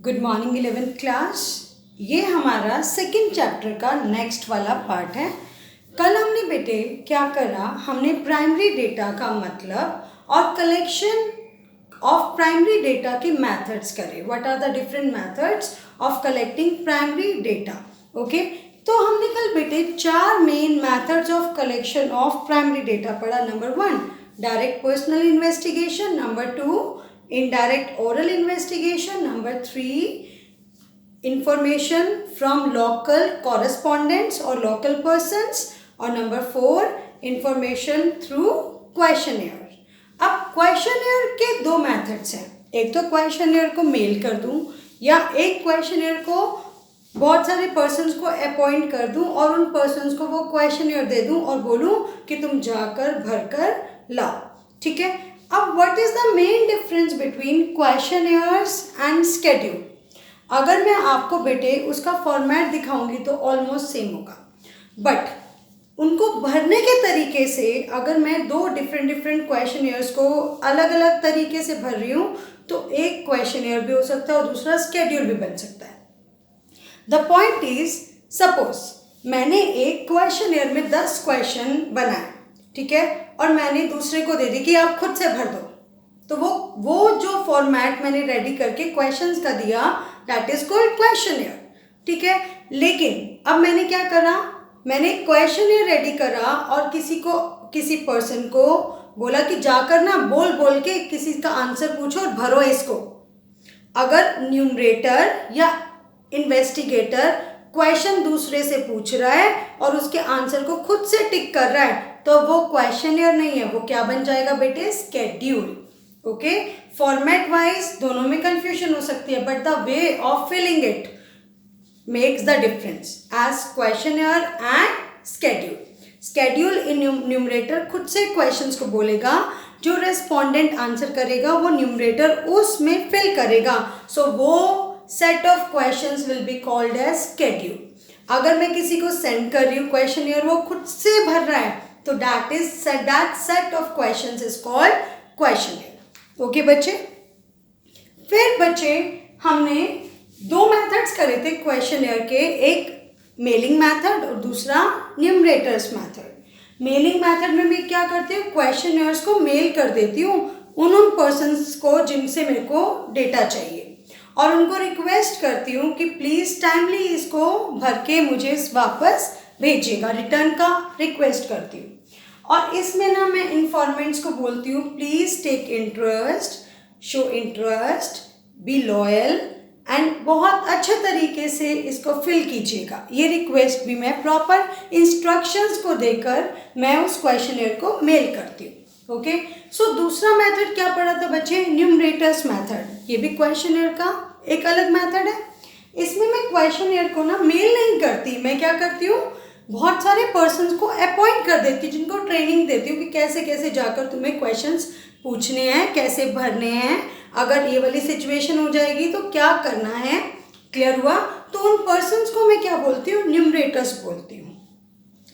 Good morning 11th class. ये हमारा second chapter का नेक्स्ट वाला पार्ट है। कल हमने बेटे क्या करा, हमने प्राइमरी डेटा का मतलब और कलेक्शन ऑफ प्राइमरी डेटा के मेथड्स करे। What are the different methods of collecting primary data. Okay, तो हमने कल बेटे 4 main methods of collection of primary data पढ़ा। Number 1 direct personal investigation, number 2 indirect oral investigation, number 3 information from local correspondents or local persons, और number 4 information through questionnaire। अब questionnaire के दो methods हैं। एक तो क्वेश्चनियर को मेल कर दूं या एक क्वेश्चनियर को बहुत सारे पर्सन्स को अपॉइंट कर दूं और उन पर्सन्स को वो क्वेश्चनियर दे दूं और बोलूं कि तुम जाकर भरकर लाओ। ठीक है, अब what is the main difference between questionnaires and schedule. अगर मैं आपको बेटे उसका फॉर्मेट दिखाऊंगी तो ऑलमोस्ट सेम होगा, बट उनको भरने के तरीके से अगर मैं दो डिफरेंट क्वेश्चनियर्स को अलग अलग तरीके से भर रही हूँ तो एक क्वेश्चनियर भी हो सकता है और दूसरा स्केड्यूल भी बन सकता है। द पॉइंट इज, सपोज मैंने एक क्वेश्चनियर में 10 क्वेश्चन बनाए, ठीक है, और मैंने दूसरे को दे दी कि आप खुद से भर दो, तो वो जो फॉर्मेट मैंने रेडी करके क्वेश्चंस का दिया दैट इज कॉल्ड क्वेश्चनियर। ठीक है, लेकिन अब मैंने क्या करा, मैंने क्वेश्चनियर रेडी करा और किसी पर्सन को बोला कि जाकर ना बोल के किसी का आंसर पूछो और भरो इसको। अगर न्यूमरेटर या इन्वेस्टिगेटर क्वेश्चन दूसरे से पूछ रहा है और उसके आंसर को खुद से टिक कर रहा है तो वो क्वेश्चनियर नहीं है, वो क्या बन जाएगा बेटे, स्केड्यूल। ओके, फॉर्मेट वाइज दोनों में कंफ्यूजन हो सकती है, but the way of filling it makes the difference as questionnaire and schedule. Schedule enumerator खुद से क्वेश्चंस को बोलेगा, जो रेस्पोंडेंट आंसर करेगा वो न्यूमरेटर उसमें फिल करेगा, सो वो set of questions will be called as schedule. अगर मैं किसी को सेंड कर रही हूँ क्वेश्चनियर, वो खुद से भर रहा है, तो that set of questions is called questionnaire। Okay बच्चे, फिर बच्चे हमने दो मेथड्स करे थे क्वेश्चनियर के, एक मेलिंग मेथड और दूसरा न्यूमरेटर्स मेथड। मेलिंग मेथड में मैं क्या करती हूँ, क्वेश्चनियर्स को मेल कर देती हूँ उन पर्सन्स को जिनसे मेरे को डेटा चाहिए और उनको रिक्वेस्ट करती हूँ कि प्लीज़ टाइमली इसको भर के मुझे वापस भेजिएगा, रिटर्न का रिक्वेस्ट करती हूँ। और इसमें ना मैं इन्फॉर्मेंट्स को बोलती हूँ please take interest, show interest, be loyal and बहुत अच्छे तरीके से इसको फिल कीजिएगा। ये रिक्वेस्ट भी मैं प्रॉपर इंस्ट्रक्शंस को देकर मैं उस क्वेश्चनियर को मेल करती हूँ। ओके, सो दूसरा मेथड क्या पढ़ा था बच्चे, न्यूमरेटर्स मेथड। ये भी क्वेश्चनियर का एक अलग मेथड है। इसमें मैं क्वेश्चनियर को ना मेल नहीं करती, मैं क्या करती हूँ, बहुत सारे पर्सन्स को अपॉइंट कर देती हूँ, जिनको ट्रेनिंग देती हूँ कि कैसे कैसे जाकर तुम्हें क्वेश्चंस पूछने हैं, कैसे भरने हैं, अगर ये वाली सिचुएशन हो जाएगी तो क्या करना है। क्लियर हुआ? तो उन पर्सन्स को मैं क्या बोलती हूँ, न्यूमरेटर्स बोलती हूँ,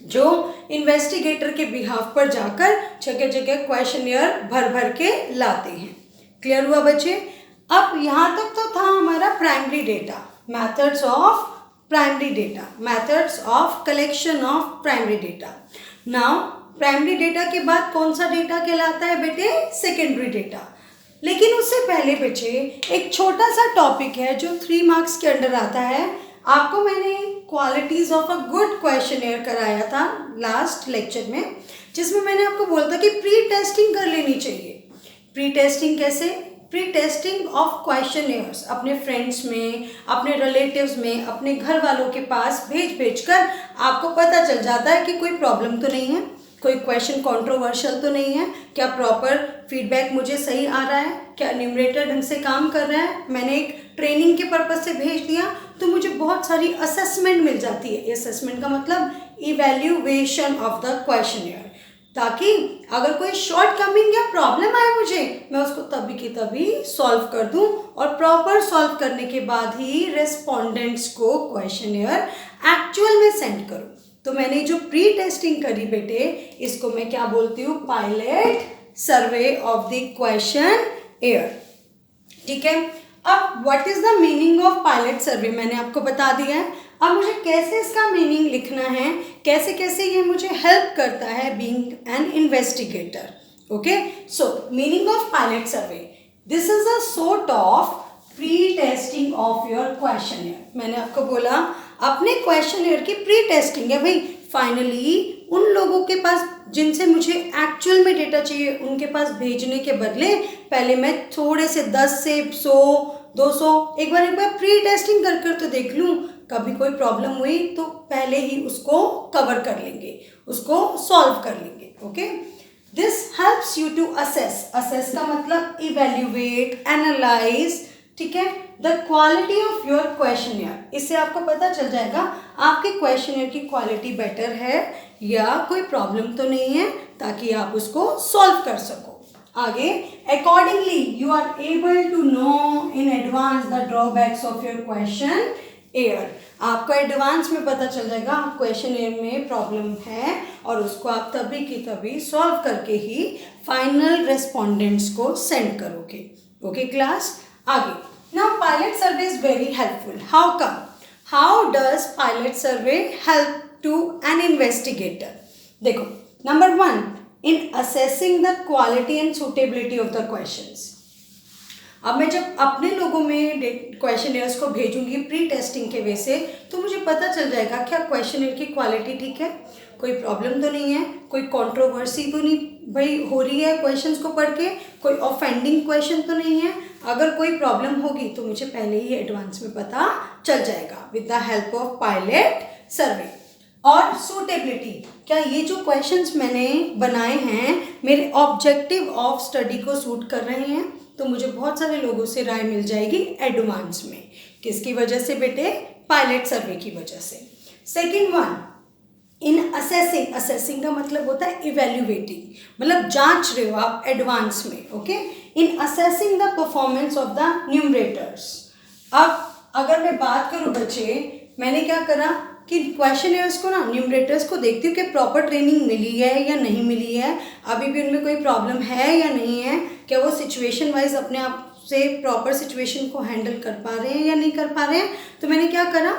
जो इन्वेस्टिगेटर के बिहाफ पर जाकर जगह जगह क्वेश्चनियर भर के लाते हैं। क्लियर हुआ बच्चे? अब यहाँ तक तो था हमारा primary data, methods of primary data, methods of collection of primary data. Now primary data के बाद कौन सा डेटा कहलाता है बेटे, सेकेंडरी डेटा। लेकिन उससे पहले बच्चे एक छोटा सा टॉपिक है जो 3 मार्क्स के अंडर आता है। आपको मैंने qualities of a good questionnaire कराया था लास्ट लेक्चर में, जिसमें मैंने आपको बोला था कि प्री टेस्टिंग कर लेनी चाहिए। प्री टेस्टिंग कैसे, प्री टेस्टिंग ऑफ क्वेश्चनियर्स अपने फ्रेंड्स में, अपने रिलेटिव्स में, अपने घर वालों के पास भेज कर आपको पता चल जाता है कि कोई प्रॉब्लम तो नहीं है, कोई क्वेश्चन कंट्रोवर्शियल तो नहीं है, क्या प्रॉपर फीडबैक मुझे सही आ रहा है, क्या न्यूमरेटर ढंग से काम कर रहा है। मैंने एक ट्रेनिंग के पर्पज़ से भेज दिया तो मुझे बहुत सारी असेसमेंट मिल जाती है। असेसमेंट का मतलब इवैल्यूएशन ऑफ द क्वेश्चनियर, ताकि अगर कोई शॉर्ट कमिंग या प्रॉब्लम आए मुझे, मैं उसको तभी की तभी सॉल्व कर दूं और प्रॉपर सॉल्व करने के बाद ही रेस्पोंडेंट्स को क्वेश्चनियर एक्चुअल में सेंड करूं। तो मैंने जो प्री टेस्टिंग करी बेटे, इसको मैं क्या बोलती हूँ, pilot survey of the questionnaire. ठीक है, अब what is the meaning of pilot survey मैंने आपको बता दिया है। अब मुझे कैसे इसका मीनिंग लिखना है, कैसे कैसे ये मुझे हेल्प करता है being an investigator. Okay, so meaning of pilot survey, this is a sort of pre testing of your questionnaire. मैंने आपको बोला अपने क्वेश्चनएयर की प्री टेस्टिंग है भाई। फाइनली उन लोगों के पास जिनसे मुझे एक्चुअल में डेटा चाहिए उनके पास भेजने के बदले पहले मैं थोड़े से 10 से 100 200 एक बार प्री टेस्टिंग कर कर तो देख लूँ, कभी कोई प्रॉब्लम हुई तो पहले ही उसको कवर कर लेंगे, उसको सॉल्व कर लेंगे। Okay, this helps you to assess, assess का मतलब इवेल्युएट, एनालाइज, ठीक है, the quality of your questionnaire. इससे आपको पता चल जाएगा आपके क्वेश्चनएयर की क्वालिटी बेटर है या कोई प्रॉब्लम तो नहीं है, ताकि आप उसको सॉल्व कर सको। आगे, accordingly you are able to know in advance the drawbacks of your questionnaire. आपको एडवांस में पता चल जाएगा क्वेश्चनएयर में प्रॉब्लम है और उसको आप तभी की तभी सॉल्व करके ही फाइनल रेस्पोंडेंट्स को सेंड करोगे। ओके क्लास, आगे। Now pilot survey is very helpful. How come? How does pilot survey help to an investigator? देखो, number 1, in assessing the quality and suitability of the questions. अब मैं जब अपने लोगों में क्वेश्चनएयर्स को भेजूंगी प्री टेस्टिंग के वे से, तो मुझे पता चल जाएगा क्या क्वेश्चनएयर की क्वालिटी ठीक है, कोई प्रॉब्लम तो नहीं है, कोई कंट्रोवर्सी तो नहीं भाई हो रही है क्वेश्चंस को पढ़ के, कोई ऑफेंडिंग क्वेश्चन तो नहीं है। अगर कोई प्रॉब्लम होगी तो मुझे पहले ही एडवांस में पता चल जाएगा with the help of pilot survey. और सूटेबिलिटी, क्या ये जो क्वेश्चंस मैंने बनाए हैं मेरे ऑब्जेक्टिव ऑफ स्टडी को सूट कर रहे हैं, तो मुझे बहुत सारे लोगों से राय मिल जाएगी एडवांस में। किसकी वजह से बेटे? पायलट सर्वे की वजह से। सेकेंड वन, इन असेसिंग, असेसिंग का मतलब होता है इवेल्युएटिंग, मतलब जांच रहे हो आप एडवांस में। Okay, in assessing the performance of the numerators. अब अगर मैं बात करूं बच्चे, मैंने क्या करा कि क्वेश्चनएयर्स को ना, न्यूमरेटर्स को देखती हूँ कि प्रॉपर ट्रेनिंग मिली है या नहीं मिली है, अभी भी उनमें कोई प्रॉब्लम है या नहीं है, क्या वो सिचुएशन वाइज अपने आप से प्रॉपर सिचुएशन को हैंडल कर पा रहे हैं या नहीं कर पा रहे हैं। तो मैंने क्या करा,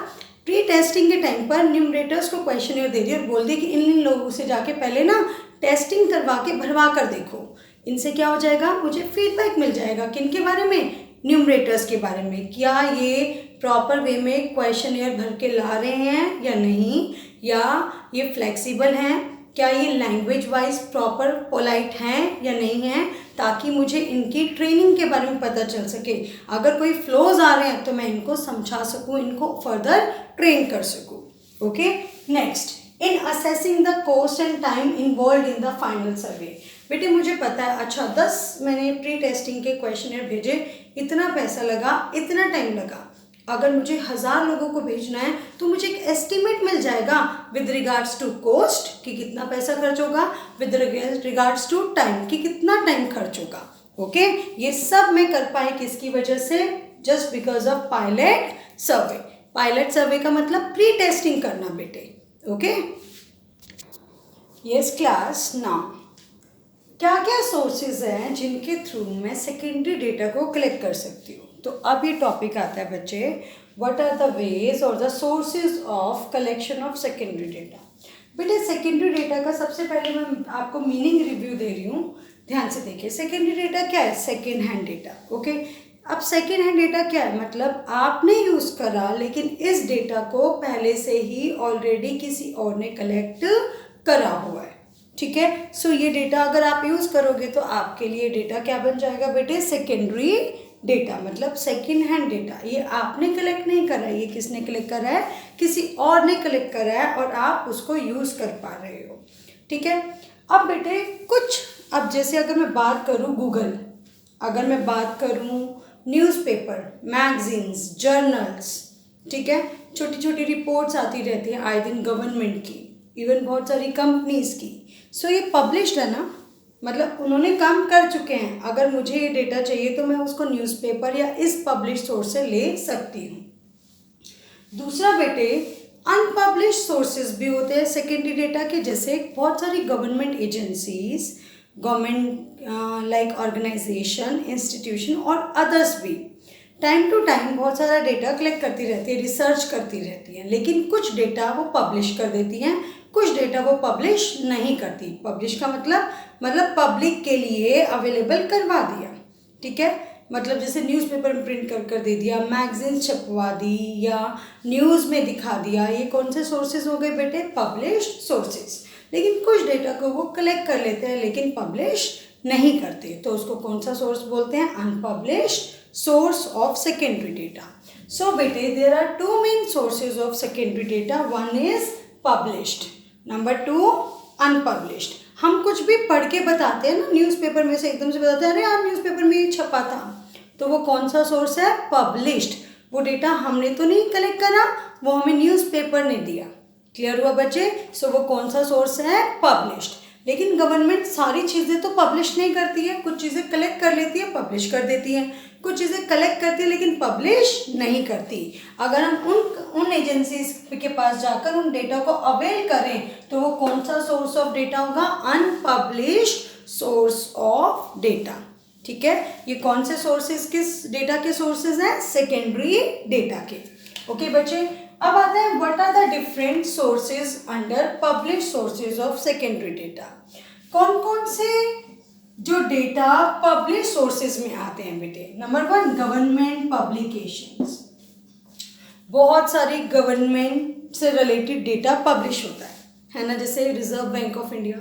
प्री टेस्टिंग के टाइम पर न्यूमरेटर्स को क्वेश्चनएयर दे दिया और बोल दिया कि इन लोगों से जाके पहले ना टेस्टिंग करवा के भरवा कर देखो, इनसे क्या हो जाएगा, मुझे फीडबैक मिल जाएगा। किन के बारे में? न्यूमरेटर्स के बारे में, क्या ये प्रॉपर वे में क्वेश्चनएयर भर के ला रहे हैं या नहीं, या ये फ्लेक्सिबल हैं, क्या ये लैंग्वेज वाइज प्रॉपर पोलाइट हैं या नहीं हैं, ताकि मुझे इनकी ट्रेनिंग के बारे में पता चल सके। अगर कोई फ्लोज आ रहे हैं तो मैं इनको समझा सकूं, इनको फर्दर ट्रेन कर सकूं। Okay, next, in assessing the cost and time involve in the final survey. बेटे मुझे पता है, अच्छा 10 मैंने प्री टेस्टिंग के क्वेश्चनएयर भेजे, इतना पैसा लगा, इतना टाइम लगा। अगर मुझे 1000 लोगों को भेजना है तो मुझे एक एस्टिमेट मिल जाएगा विद रिगार्ड्स टू कॉस्ट कि कितना पैसा खर्च होगा, विद रिगार्ड्स टू टाइम कि कितना टाइम खर्च होगा। ओके, ये सब मैं कर पाई किसकी वजह से? Just because of pilot survey. Pilot survey का मतलब प्री टेस्टिंग करना बेटे। ओके, यस क्लास, नाउ क्या क्या सोर्सेज हैं जिनके थ्रू मैं सेकेंडरी डेटा को कलेक्ट कर सकती हूँ। तो अब ये टॉपिक आता है बच्चे, व्हाट आर द वेज और the sources of collection of secondary data. बेटे सेकेंडरी डेटा का सबसे पहले मैं आपको मीनिंग रिव्यू दे रही हूँ, ध्यान से देखिए। सेकेंडरी डेटा क्या है? Second hand data. ओके, अब सेकेंड हैंड डेटा क्या है? मतलब आपने यूज़ करा लेकिन इस डेटा को पहले से ही ऑलरेडी किसी और ने कलेक्ट करा हुआ है। ठीक है, सो ये डेटा अगर आप यूज़ करोगे तो आपके लिए डेटा क्या बन जाएगा बेटे? सेकेंडरी डेटा, मतलब सेकेंड हैंड डेटा। ये आपने कलेक्ट नहीं करा है, ये किसने कलेक्ट करा है? किसी और ने कलेक्ट करा है और आप उसको यूज़ कर पा रहे हो। ठीक है, अब बेटे कुछ, अब जैसे अगर मैं बात करूँ गूगल, अगर मैं बात करूँ न्यूज़पेपर, मैगजीन्स, जर्नल्स, ठीक है, छोटी छोटी रिपोर्ट्स आती रहती हैं आए दिन गवर्नमेंट की, इवन बहुत सारी कंपनीज़ की। सो ये पब्लिश्ड है ना, मतलब उन्होंने काम कर चुके हैं। अगर मुझे ये डेटा चाहिए तो मैं उसको न्यूज़पेपर या इस पब्लिश सोर्स से ले सकती हूँ। दूसरा बेटे, अनपब्लिश सोर्सेज भी होते हैं सेकेंडरी डेटा के, जैसे बहुत सारी government agencies, government like organisation, institution और अदर्स भी। टाइम टू टाइम बहुत सारा डेटा कलेक्ट करती रहती है, रिसर्च करती रहती है, लेकिन कुछ डेटा वो पब्लिश कर देती हैं, कुछ डेटा वो पब्लिश नहीं करती। पब्लिश का मतलब पब्लिक के लिए अवेलेबल करवा दिया, ठीक है। मतलब जैसे न्यूज़पेपर में प्रिंट कर दे दिया, मैगजीन छपवा दी या न्यूज़ में दिखा दिया, ये कौन से सोर्सेज हो गए बेटे? Published sources. लेकिन कुछ डेटा को वो कलेक्ट कर लेते हैं लेकिन पब्लिश नहीं करते, तो उसको कौन सा सोर्स बोलते हैं? Unpublished source of secondary data. So बेटे there are two main sources of secondary data. One is published, number two unpublished. हम कुछ भी पढ़ के बताते हैं ना, न्यूज़पेपर में से एकदम से बताते हैं अरे यार न्यूज़पेपर में ये छपा था, तो वो कौन सा सोर्स है? पब्लिश्ड। वो डेटा हमने तो नहीं कलेक्ट करा, वो हमें न्यूज़पेपर ने दिया। क्लियर हुआ बच्चे? सो वो कौन सा सोर्स है? पब्लिश्ड। लेकिन गवर्नमेंट सारी चीज़ें तो पब्लिश नहीं करती है, कुछ चीज़ें कलेक्ट कर लेती है, पब्लिश कर देती है, कुछ चीज़ें कलेक्ट करती है लेकिन पब्लिश नहीं करती। अगर हम उन एजेंसीज के पास जाकर उन डेटा को अवेल करें तो वो कौन सा सोर्स ऑफ डेटा होगा? अनपब्लिश्ड सोर्स ऑफ डेटा, ठीक है। ये कौन से सोर्सेज, किस डेटा के सोर्सेज हैं? सेकेंडरी डेटा के। ओके बच्चे, अब आते हैं what are the different sources under publish sources of secondary data. कौन कौन से जो डेटा पब्लिश सोर्सेज में आते हैं बेटे? Number 1, government publications. बहुत सारी गवर्नमेंट से रिलेटेड डेटा पब्लिश होता है ना, जैसे reserve bank of India,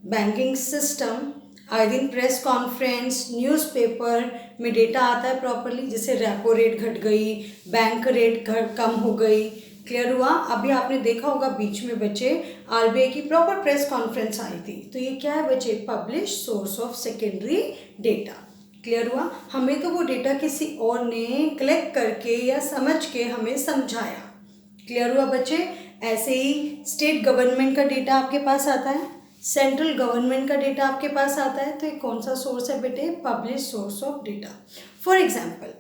banking system, आए दिन प्रेस कॉन्फ्रेंस, न्यूज़पेपर में डेटा आता है प्रॉपरली, जैसे रेपो रेट घट गई, बैंक रेट कम हो गई। क्लियर हुआ? अभी आपने देखा होगा बीच में बच्चे आरबीआई की प्रॉपर प्रेस कॉन्फ्रेंस आई थी, तो ये क्या है बच्चे? Publish source of secondary data. Clear हुआ? हमें तो वो डेटा किसी और ने कलेक्ट करके या समझ के हमें समझाया। क्लियर हुआ बच्चे? ऐसे ही स्टेट गवर्नमेंट का डेटा आपके पास आता है, सेंट्रल गवर्नमेंट का डेटा आपके पास आता है, तो ये कौन सा सोर्स है बेटे? Publish source of data. For example,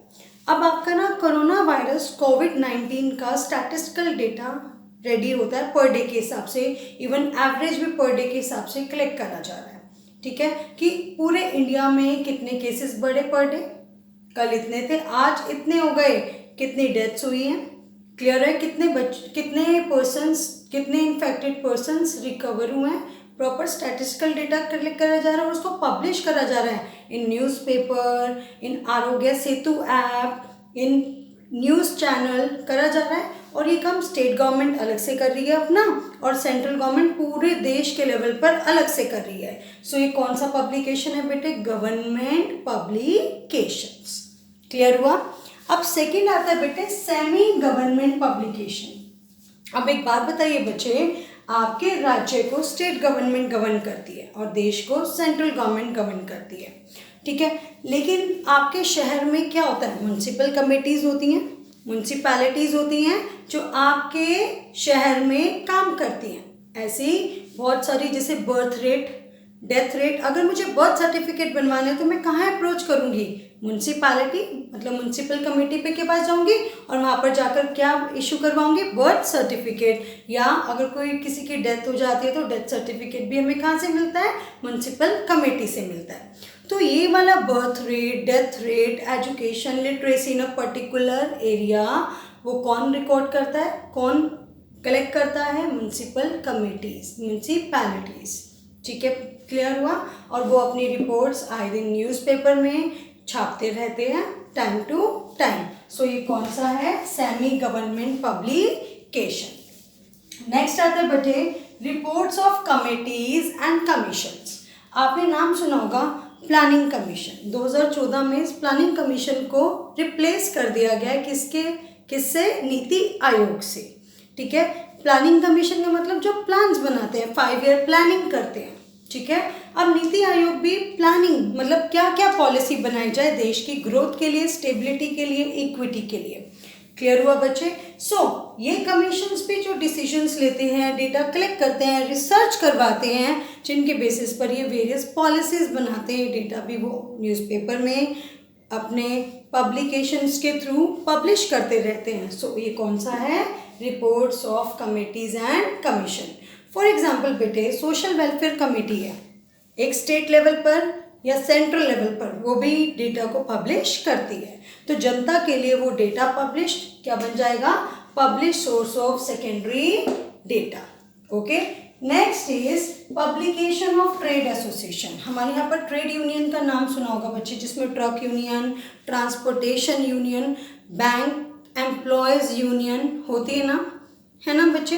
अब आपका ना कोरोना वायरस कोविड-19 का स्टैटिस्टिकल डेटा रेडी होता है पर डे के हिसाब से, इवन एवरेज भी पर डे के हिसाब से कलेक्ट करा जा रहा है, ठीक है, कि पूरे इंडिया में कितने केसेस बढ़े पर डे, कल इतने थे, आज इतने हो गए, कितनी डेथ्स हुई हैं। क्लियर है? कितने इन्फेक्टेड पर्सन्स रिकवर हुए हैं। प्रॉपर स्टैटिस्टिकल डेटा कलेक्ट करा जा रहा है और उसको पब्लिश करा जा रहा है इन newspaper, in Aarogya Setu app, in news channel करा जा रहा है। और ये काम स्टेट गवर्नमेंट अलग से कर रही है अपना, और सेंट्रल गवर्नमेंट पूरे देश के लेवल पर अलग से कर रही है। सो ये कौन सा पब्लिकेशन है बेटे? Government publications. क्लियर हुआ? अब सेकेंड आता है बेटे सेमी गवर्नमेंट पब्लिकेशन। अब एक बात बताइए बच्चे, आपके राज्य को स्टेट गवर्नमेंट गवर्न करती है और देश को सेंट्रल गवर्नमेंट गवर्न करती है, ठीक है, लेकिन आपके शहर में क्या होता है? म्युनिसिपल कमेटीज़ होती हैं, म्युनिसिपैलिटीज़ होती हैं जो आपके शहर में काम करती हैं। ऐसे ही बहुत सारी, जैसे बर्थ रेट, डेथ रेट, अगर मुझे बर्थ सर्टिफिकेट बनवाना है तो मैं कहाँ अप्रोच करूँगी? म्युनिसिपैलिटी, मतलब म्युनिसिपल कमेटी पे के पास जाऊँगी और वहाँ पर जाकर क्या इशू करवाऊँगी? Birth certificate. या अगर कोई किसी की डेथ हो जाती है तो डेथ सर्टिफिकेट भी हमें कहाँ से मिलता है? म्युनिसिपल कमेटी से मिलता है। तो ये वाला birth rate, death rate, education, literacy in a particular area, वो कौन रिकॉर्ड करता है? कौन कलेक्ट करता है? म्युनिसिपल कमेटीज, म्युनिसिपैलिटीज़, ठीक है। क्लियर हुआ? और वो अपनी रिपोर्ट्स आए दिन न्यूज़पेपर में छापते रहते हैं टाइम टू टाइम। सो ये कौन सा है? Semi government publication. नेक्स्ट आता है बच्चे reports of committees and commissions. आपने नाम सुना होगा प्लानिंग कमीशन। 2014 में इस प्लानिंग कमीशन को रिप्लेस कर दिया गया किससे? नीति आयोग से, ठीक है। प्लानिंग कमीशन का मतलब जो प्लान्स बनाते हैं, 5 ईयर प्लानिंग करते हैं, ठीक है। अब नीति आयोग भी प्लानिंग, मतलब क्या क्या पॉलिसी बनाई जाए देश की ग्रोथ के लिए, स्टेबिलिटी के लिए, इक्विटी के लिए। क्लियर हुआ बच्चे? सो ये कमीशंस भी जो डिसीजंस लेते हैं, डेटा कलेक्ट करते हैं, रिसर्च करवाते हैं, जिनके बेसिस पर ये वेरियस पॉलिसीज बनाते हैं, डेटा भी वो न्यूज़पेपर में अपने पब्लिकेशंस के थ्रू पब्लिश करते रहते हैं। सो ये कौन सा है? Reports of committees and commission. For example बेटे सोशल वेलफेयर कमेटी है, एक स्टेट लेवल पर या सेंट्रल लेवल पर वो भी डेटा को पब्लिश करती है। तो जनता के लिए वो डेटा पब्लिश क्या बन जाएगा, publish source of secondary data. Okay, next is publication of trade association. हमारे यहाँ पर ट्रेड यूनियन का नाम सुना होगा बच्चे, जिसमें truck union, transportation union, bank employees union होती है ना बच्चे।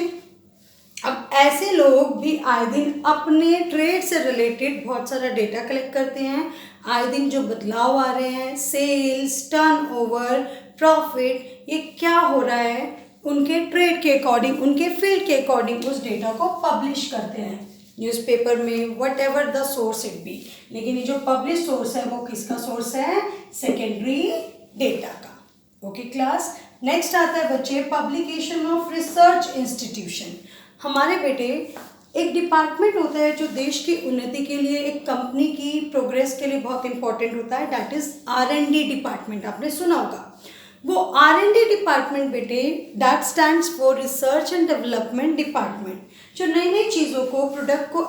अब ऐसे लोग भी आए दिन अपने ट्रेड से रिलेटेड बहुत सारा डेटा कलेक्ट करते हैं। आए दिन जो बदलाव आ रहे हैं, सेल्स, टर्नओवर, प्रॉफिट, ये क्या हो रहा है, उनके ट्रेड के अकॉर्डिंग, उनके फील्ड के अकॉर्डिंग उस डेटा को पब्लिश करते हैं न्यूज़पेपर में, what ever the source it be. लेकिन ये जो पब्लिश सोर्स है वो किसका सोर्स है, सेकेंडरी डेटा का। ओके क्लास, नेक्स्ट आता है बच्चे पब्लिकेशन ऑफ रिसर्च इंस्टीट्यूशन। हमारे बेटे एक डिपार्टमेंट होता है जो देश की उन्नति के लिए, एक कंपनी की प्रोग्रेस के लिए बहुत इंपॉर्टेंट होता है, दैट इज R&D डिपार्टमेंट। आपने सुना होगा वो R&D डिपार्टमेंट बेटे, that stands for research and development department, जो नई नई चीज़ों को, प्रोडक्ट को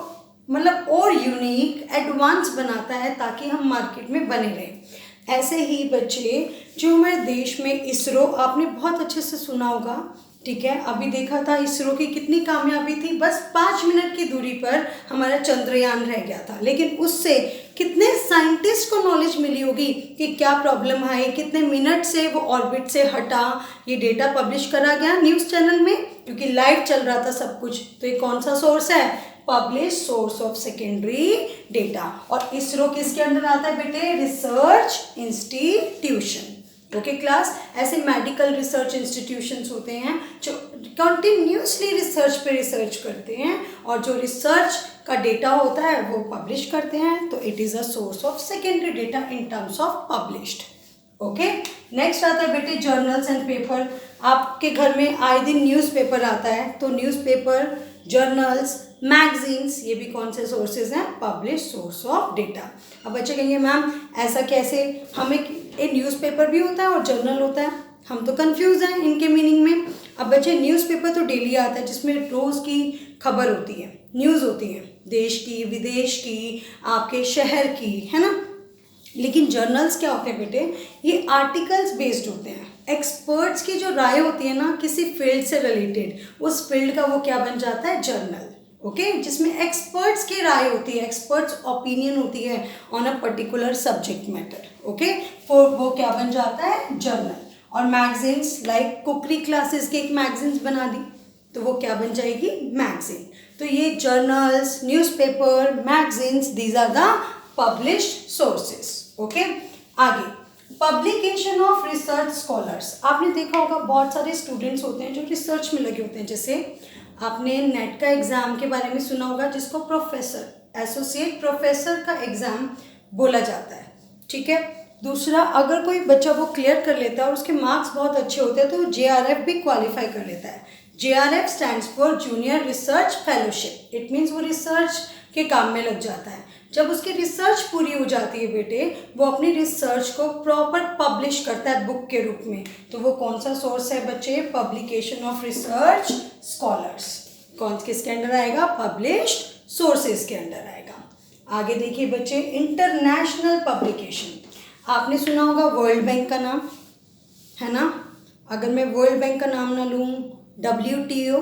मतलब और यूनिक, एडवांस बनाता है ताकि हम मार्केट में बने रहें। ऐसे ही बच्चे जो हमारे देश में इसरो, आपने बहुत अच्छे से सुना होगा, ठीक है। अभी देखा था इसरो की कितनी कामयाबी थी, बस 5 मिनट की दूरी पर हमारा चंद्रयान रह गया था, लेकिन उससे कितने साइंटिस्ट को नॉलेज मिली होगी कि क्या प्रॉब्लम आई, कितने मिनट से वो ऑर्बिट से हटा, ये डेटा पब्लिश करा गया न्यूज़ चैनल में, क्योंकि लाइव चल रहा था सब कुछ। तो ये कौन सा सोर्स है, publish source of secondary data. और इसरो किसके अंदर आता है बेटे, रिसर्च इंस्टीट्यूशन। ओके क्लास, ऐसे मेडिकल रिसर्च इंस्टीट्यूशंस होते हैं जो कंटिन्यूसली रिसर्च पे रिसर्च करते हैं, और जो रिसर्च का डेटा होता है वो पब्लिश करते हैं। तो it is a source of secondary data in terms of published. Okay, next आता है बेटे जर्नल्स एंड पेपर। आपके घर में आए दिन न्यूज़पेपर आता है, तो न्यूज़पेपर, जर्नल्स, मैगजीन्स, ये भी कौन से सोर्सेज हैं, पब्लिश सोर्स ऑफ डेटा। अब बच्चे कहेंगे मैम ऐसा कैसे, हमें एक न्यूज़पेपर भी होता है और जर्नल होता है, हम तो कंफ्यूज हैं इनके मीनिंग में। अब बच्चे न्यूज़पेपर तो डेली आता है, जिसमें रोज़ की खबर होती है, न्यूज़ होती है, देश की, विदेश की, आपके शहर की, है ना। लेकिन जर्नल्स क्या होते हैं बेटे, ये आर्टिकल्स बेस्ड होते हैं, एक्सपर्ट्स की जो राय होती है ना किसी फील्ड से रिलेटेड, उस फील्ड का वो क्या बन जाता है, जर्नल। ओके, जिसमें एक्सपर्ट्स की राय होती है, एक्सपर्ट्स ओपिनियन होती है on a particular subject matter. Okay, वो क्या बन जाता है, जर्नल। और मैगजीन्स, लाइक कुकरी क्लासेस की एक मैगजीन्स बना दी तो वो क्या बन जाएगी, मैगजीन। तो ये journals, newspaper, magazines, these are the published sources. Okay, आगे पब्लिकेशन ऑफ रिसर्च स्कॉलर्स। आपने देखा होगा बहुत सारे स्टूडेंट्स होते हैं जो रिसर्च में लगे होते हैं। जैसे आपने नेट का एग्ज़ाम के बारे में सुना होगा, जिसको प्रोफेसर, एसोसिएट प्रोफेसर का एग्ज़ाम बोला जाता है, ठीक है। दूसरा, अगर कोई बच्चा वो क्लियर कर लेता है और उसके मार्क्स बहुत अच्छे होते हैं तो वो JRF भी क्वालिफाई कर लेता है। JRF stands for junior research fellowship. It means वो रिसर्च के काम में लग जाता है। जब उसकी रिसर्च पूरी हो जाती है बेटे, वो अपनी रिसर्च को प्रॉपर पब्लिश करता है बुक के रूप में। तो वो कौन सा सोर्स है बच्चे, पब्लिकेशन ऑफ रिसर्च स्कॉलर्स। कौन किसके अंडर आएगा, पब्लिश्ड सोर्सेज के अंडर आएगा। आगे देखिए बच्चे, इंटरनेशनल पब्लिकेशन। आपने सुना होगा वर्ल्ड बैंक का नाम, है ना। अगर मैं वर्ल्ड बैंक का नाम ना लूँ, WTO,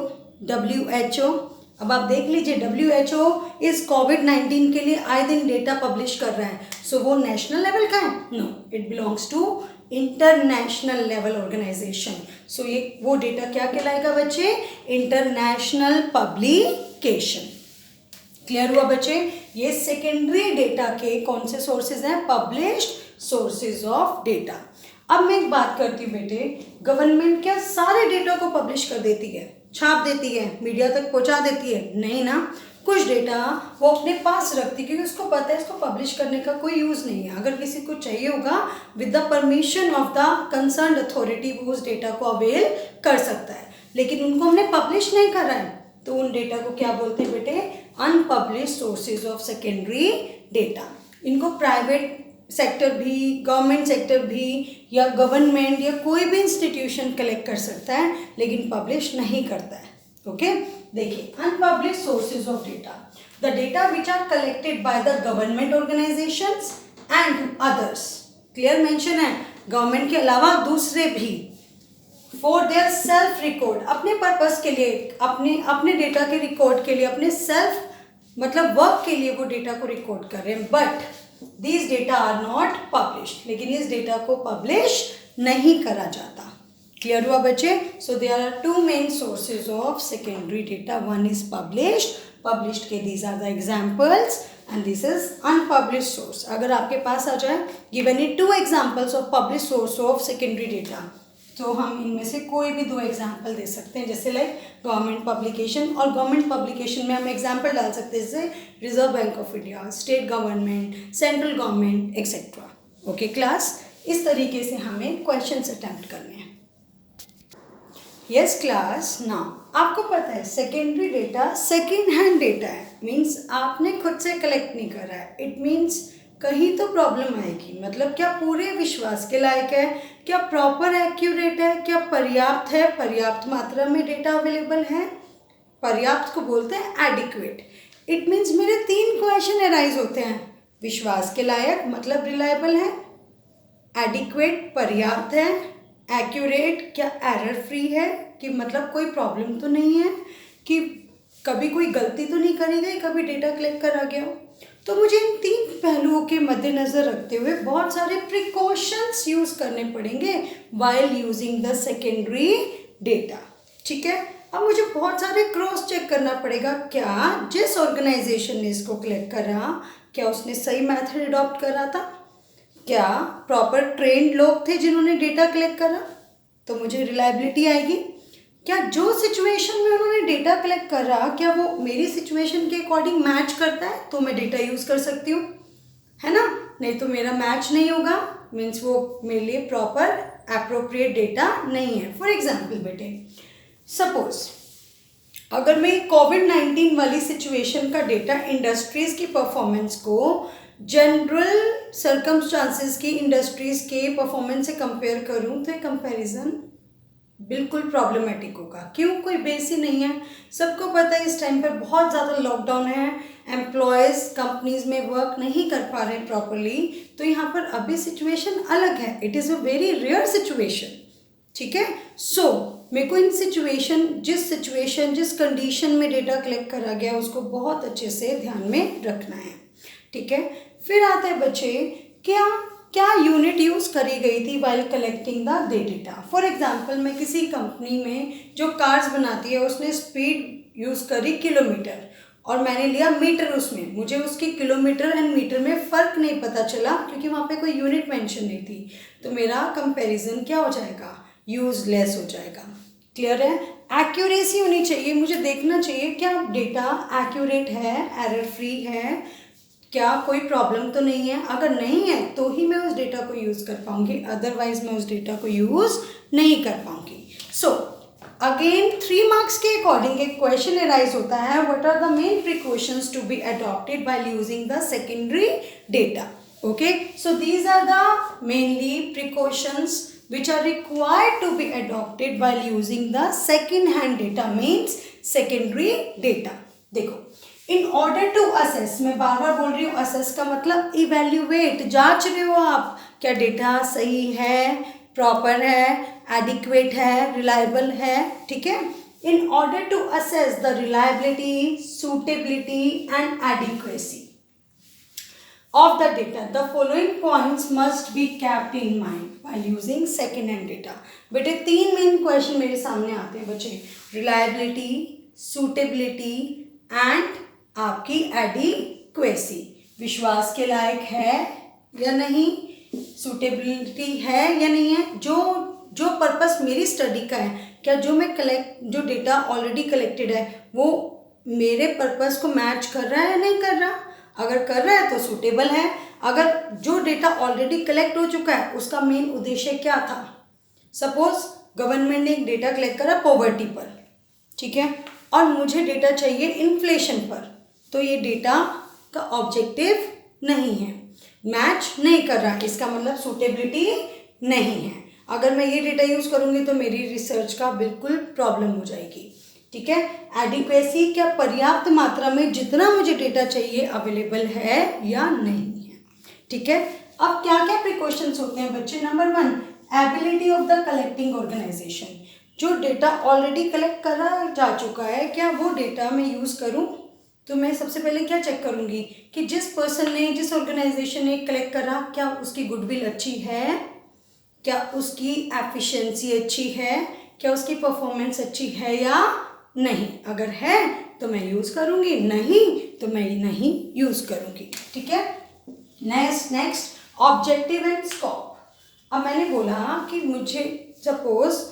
WHO। अब आप देख लीजिए, WHO इस कोविड-19 के लिए आए दिन डेटा पब्लिश कर रहा है। सो वो नेशनल लेवल का है, no, it belongs to international level organization. So ये वो डेटा क्या कहलाएगा बच्चे, इंटरनेशनल पब्लिकेशन। क्लियर हुआ बच्चे, ये सेकेंडरी डेटा के कौन से सोर्सेज हैं, पब्लिश्ड सोर्सेज ऑफ डेटा। अब मैं एक बात करती हूँ बेटे, गवर्नमेंट क्या सारे डेटा को पब्लिश कर देती है, छाप देती है, मीडिया तक पहुँचा देती है? नहीं ना, कुछ डेटा वो अपने पास रखती है, क्योंकि उसको पता है इसको पब्लिश करने का कोई यूज़ नहीं है। अगर किसी को चाहिए होगा, with the permission of the concerned authority वो उस डेटा को अवेल कर सकता है, लेकिन उनको हमने पब्लिश नहीं करा है, तो उन डेटा को क्या बोलते हैं बेटे, unpublished sources of secondary data. इनको प्राइवेट सेक्टर भी, गवर्नमेंट सेक्टर भी, या गवर्नमेंट या कोई भी इंस्टीट्यूशन कलेक्ट कर सकता है, लेकिन पब्लिश नहीं करता है। ओके, देखिए unpublish sources of data, the data which are collected by the government organisations and others, clear mention है, गवर्नमेंट के अलावा दूसरे भी, फॉर देयर सेल्फ रिकॉर्ड, अपने पर्पस के लिए, अपने डेटा के रिकॉर्ड के लिए, अपने सेल्फ मतलब वर्क के लिए वो डेटा को रिकॉर्ड कर रहे हैं, but these data are not published, लेकिन इस डेटा को पब्लिश नहीं करा जाता। क्लियर हुआ बच्चे? So there are two main sources of secondary data, one is published के these are the examples and this is unpublished source. अगर आपके पास आ जाए given it 2 examples of publish source of secondary data, तो हम इनमें से कोई भी 2 एग्जाम्पल दे सकते हैं, जैसे लाइक गवर्नमेंट पब्लिकेशन, और गवर्नमेंट पब्लिकेशन में हम एग्जाम्पल डाल सकते हैं जैसे reserve bank of India, state government, central government etcetera. Okay class, इस तरीके से हमें क्वेश्चंस अटेम्प्ट करने हैं। यस क्लास, नाउ आपको पता है secondary data second hand data है, मीन्स आपने खुद से कलेक्ट नहीं करा है, इट मीन्स कहीं तो प्रॉब्लम आएगी, मतलब क्या पूरे विश्वास के लायक है, क्या प्रॉपर एक्यूरेट है, क्या पर्याप्त है, पर्याप्त मात्रा में डेटा अवेलेबल है, पर्याप्त को बोलते हैं एडिक्वेट। इट मीन्स मेरे 3 क्वेश्चन अराइज होते हैं, विश्वास के लायक मतलब रिलायबल है, एडिक्वेट पर्याप्त है, एक्यूरेट क्या एरर फ्री है, कि मतलब कोई प्रॉब्लम तो नहीं है, कि कभी कोई गलती तो नहीं करी गई, कभी डेटा कलेक्ट करा गया। तो मुझे इन 3 पहलुओं के मद्देनज़र रखते हुए बहुत सारे प्रिकॉशंस यूज़ करने पड़ेंगे while using the secondary data. ठीक है, अब मुझे बहुत सारे क्रॉस चेक करना पड़ेगा, क्या जिस ऑर्गेनाइजेशन ने इसको कलेक्ट करा क्या उसने सही मेथड अडॉप्ट करा था, क्या प्रॉपर ट्रेंड लोग थे जिन्होंने डेटा कलेक्ट करा, तो मुझे रिलायबिलिटी आएगी। क्या जो सिचुएशन में उन्होंने डेटा कलेक्ट करा क्या वो मेरी सिचुएशन के अकॉर्डिंग मैच करता है, तो मैं डेटा यूज़ कर सकती हूँ, है ना, नहीं तो मेरा मैच नहीं होगा, मीन्स वो मेरे लिए प्रॉपर एप्रोप्रिएट डेटा नहीं है। फॉर एग्जाम्पल बेटे, सपोज अगर मैं कोविड-19 वाली सिचुएशन का डेटा इंडस्ट्रीज़ की परफॉर्मेंस को जनरल सर्कमस्टांसेस की इंडस्ट्रीज़ के परफॉर्मेंस से कंपेयर करूँ, तो ये कंपैरिजन बिल्कुल प्रॉब्लमेटिक होगा। क्यों? कोई बेस ही नहीं है। सबको पता है इस टाइम पर बहुत ज़्यादा लॉकडाउन है, एम्प्लॉयज़ कंपनीज़ में वर्क नहीं कर पा रहे प्रॉपरली, तो यहाँ पर अभी सिचुएशन अलग है, it is a very rare situation. ठीक है, सो मेरे को इन जिस कंडीशन में डेटा कलेक्ट करा गया उसको बहुत अच्छे से ध्यान में रखना है। ठीक है, फिर आता है बच्चे, क्या यूनिट यूज़ करी गई थी while collecting the data. For example मैं किसी कंपनी में जो कार्स बनाती है उसने स्पीड यूज़ करी किलोमीटर और मैंने लिया मीटर, उसमें मुझे उसकी किलोमीटर एंड मीटर में फ़र्क नहीं पता चला क्योंकि वहाँ पे कोई यूनिट मेंशन नहीं थी, तो मेरा कंपैरिजन क्या हो जाएगा, यूजलेस हो जाएगा। क्लियर है? एक्यूरेसी होनी चाहिए, मुझे देखना चाहिए क्या डेटा एक्यूरेट है, एरर फ्री है, क्या कोई प्रॉब्लम तो नहीं है, अगर नहीं है तो ही मैं उस डेटा को यूज़ कर पाऊँगी, अदरवाइज मैं उस डेटा को यूज़ नहीं कर पाऊँगी। सो अगेन 3 मार्क्स के अकॉर्डिंग एक क्वेश्चन अराइज होता है, what are the main precautions to be adopted by using the secondary data. Okay, so these are the mainly precautions which are required to be adopted while using the second hand data, means secondary data। देखो, in order to assess, मैं बार बार बोल रही हूँ assess का मतलब evaluate, जांच रहे हो आप क्या डेटा सही है, प्रॉपर है, adequate है, reliable है। ठीक है, in order to assess the reliability, suitability and adequacy of the data, the following points must be kept in mind while using second hand data। बेटे 3 मेन क्वेश्चन मेरे सामने आते हैं बच्चे, रिलायबिलिटी, सूटेबिलिटी एंड आपकी एडिक्वेसी, विश्वास के लायक है या नहीं, सूटेबिलिटी है या नहीं है, जो पर्पस मेरी स्टडी का है, क्या जो डेटा ऑलरेडी कलेक्टेड है वो मेरे पर्पस को मैच कर रहा है या नहीं कर रहा, अगर कर रहा है तो सूटेबल है, अगर जो डेटा ऑलरेडी कलेक्ट हो चुका है उसका मेन उद्देश्य क्या था, सपोज गवर्नमेंट ने एक डेटा कलेक्ट करा पॉवर्टी पर, ठीक है, और मुझे डेटा चाहिए इन्फ्लेशन पर, तो ये डेटा का ऑब्जेक्टिव नहीं है, मैच नहीं कर रहा, इसका मतलब सूटेबिलिटी नहीं है। अगर मैं ये डेटा यूज़ करूँगी तो मेरी रिसर्च का बिल्कुल प्रॉब्लम हो जाएगी। ठीक है, एडिक्वेसी क्या पर्याप्त मात्रा में जितना मुझे डेटा चाहिए अवेलेबल है या नहीं है। ठीक है, अब क्या क्या प्रिकॉशंस होते हैं बच्चे। Number 1, ability of the collecting organisation. जो डेटा ऑलरेडी कलेक्ट करा जा चुका है, क्या वो डेटा मैं यूज़ करूं? तो मैं सबसे पहले क्या चेक करूंगी कि जिस पर्सन ने, जिस ऑर्गेनाइजेशन ने कलेक्ट करा, क्या उसकी गुडविल अच्छी है, क्या उसकी एफिशिएंसी अच्छी है, क्या उसकी परफॉर्मेंस अच्छी है या नहीं। अगर है तो मैं यूज़ करूंगी, नहीं तो मैं नहीं यूज़ करूंगी। ठीक है, नेक्स्ट ऑब्जेक्टिव एंड स्कोप। अब मैंने बोला कि मुझे सपोज